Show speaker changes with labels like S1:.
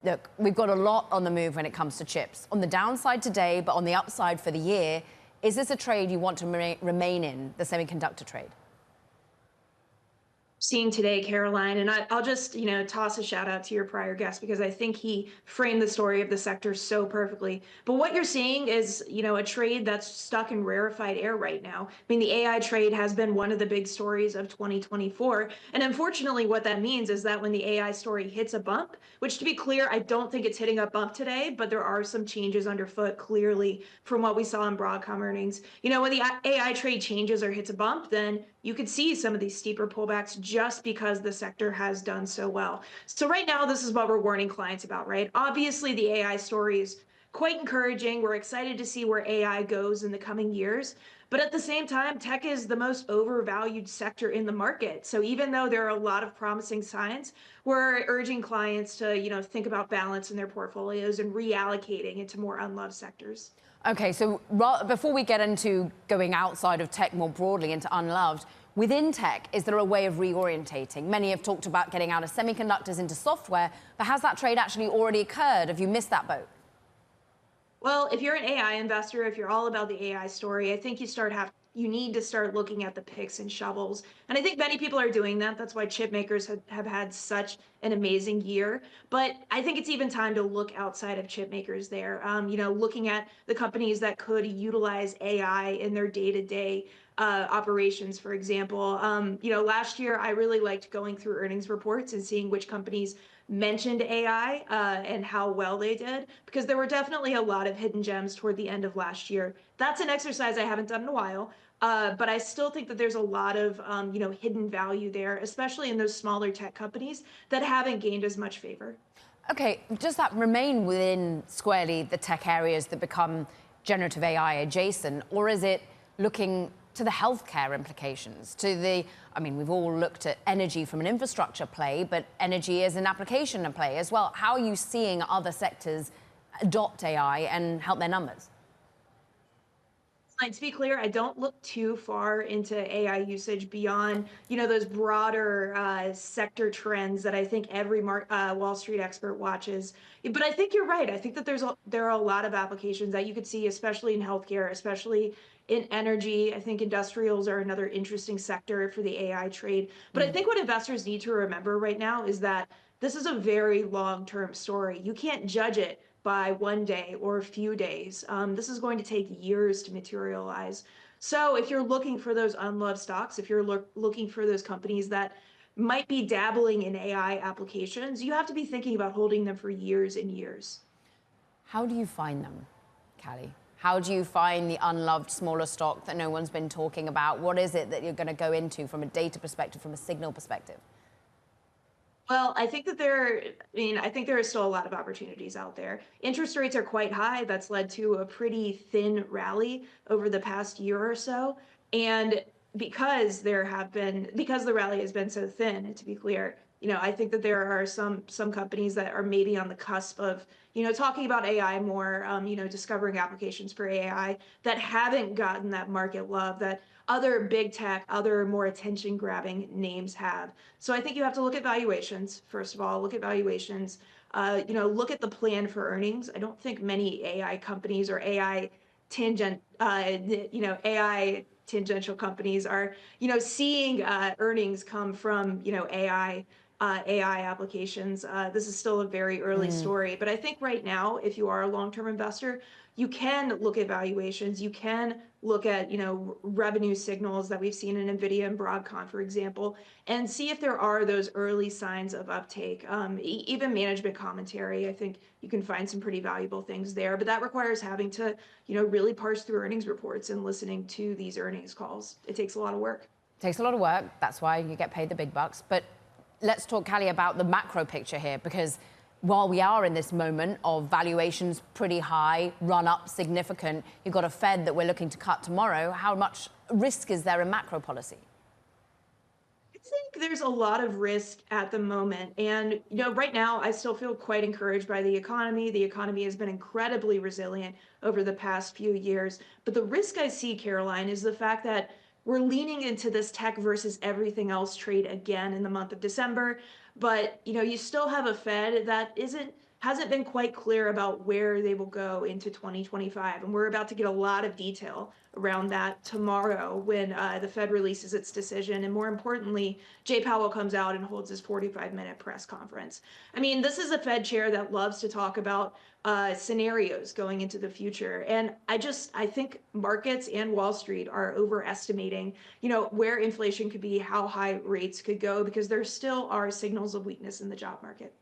S1: Look, we've got a lot on the move when it comes to chips. On the downside today, but on the upside for the year, is this a trade you want to remain in, the semiconductor trade?
S2: Seeing today, Caroline, and I'll just, toss a shout out to your prior guest because I think he framed the story of the sector so perfectly. But what you're seeing is, a trade that's stuck in rarefied air right now. I mean, the AI trade has been one of the big stories of 2024. And unfortunately, what that means is that when the AI story hits a bump, which to be clear, I don't think it's hitting a bump today, but there are some changes underfoot clearly from what we saw in Broadcom earnings. When the AI trade changes or hits a bump, then you could see some of these steeper pullbacks just because the sector has done so well. So right now, this is what we're warning clients about, right? Obviously, the AI story is quite encouraging. We're excited to see where AI goes in the coming years. But at the same time, tech is the most overvalued sector in the market. So even though there are a lot of promising signs, we're urging clients to, think about balance in their portfolios and reallocating into more unloved sectors.
S1: Okay, so before we get into going outside of tech more broadly into unloved, within tech, is there a way of reorientating? Many have talked about getting out of semiconductors into software, but has that trade actually already occurred? Have you missed that boat?
S2: Well, if you're an AI investor, if you're all about the AI story, I think you need to start looking at the picks and shovels. And I think many people are doing that. That's why chipmakers have had such an amazing year. But I think it's even time to look outside of chipmakers there. Looking at the companies that could utilize AI in their day-to-day operations, for example. Last year I really liked going through earnings reports and seeing which companies mentioned AI and how well they did, because there were definitely a lot of hidden gems toward the end of last year. That's an exercise I haven't done in a while, but I still think that there's a lot of hidden value there, especially in those smaller tech companies that haven't gained as much favor.
S1: Okay, does that remain within squarely the tech areas that become generative AI adjacent, or is it looking to the healthcare implications, we've all looked at energy from an infrastructure play, but energy is an application play as well. How are you seeing other sectors adopt AI and help their numbers?
S2: Like, to be clear, I don't look too far into AI usage beyond, those broader sector trends that I think every Wall Street expert watches. But I think you're right. I think that there are a lot of applications that you could see, especially in healthcare, especially in energy. I think industrials are another interesting sector for the AI trade. But I think what investors need to remember right now is that this is a very long-term story. You can't judge it by one day or a few days. This is going to take years to materialize. So if you're looking for those unloved stocks, if you're looking for those companies that might be dabbling in AI applications, you have to be thinking about holding them for years and years.
S1: How do you find them, Callie? How do you find the unloved smaller stock that no one's been talking about? What is it that you're going to go into from a data perspective, from a signal perspective?
S2: Well, I think there are still a lot of opportunities out there. Interest rates are quite high. That's led to a pretty thin rally over the past year or so. And because the rally has been so thin, to be clear, I think that there are some companies that are maybe on the cusp of, talking about AI more, discovering applications for AI that haven't gotten that market love that other big tech, other more attention grabbing names have. So I think you have to look at valuations, first of all, look at valuations, look at the plan for earnings. I don't think many AI companies or AI tangential companies are, seeing earnings come from, AI applications. This is still a very early story, but I think right now, if you are a long-term investor, you can look at valuations. You can look at, revenue signals that we've seen in NVIDIA and Broadcom, for example, and see if there are those early signs of uptake. Even management commentary, I think you can find some pretty valuable things there, but that requires having to, really parse through earnings reports and listening to these earnings calls. It takes a lot of work.
S1: Takes a lot of work. That's why you get paid the big bucks. But let's talk, Callie, about the macro picture here, because while we are in this moment of valuations pretty high, run up significant, you've got a Fed that we're looking to cut tomorrow. How much risk is there in macro policy?
S2: I think there's a lot of risk at the moment. And, right now, I still feel quite encouraged by the economy. The economy has been incredibly resilient over the past few years. But the risk I see, Caroline, is the fact that we're leaning into this tech versus everything else trade again in the month of December. But, you still have a Fed that isn't hasn't been quite clear about where they will go into 2025. And we're about to get a lot of detail around that tomorrow when the Fed releases its decision. And more importantly, Jay Powell comes out and holds his 45-minute press conference. I mean, this is a Fed chair that loves to talk about scenarios going into the future. And I think markets and Wall Street are overestimating, where inflation could be, how high rates could go, because there still are signals of weakness in the job market.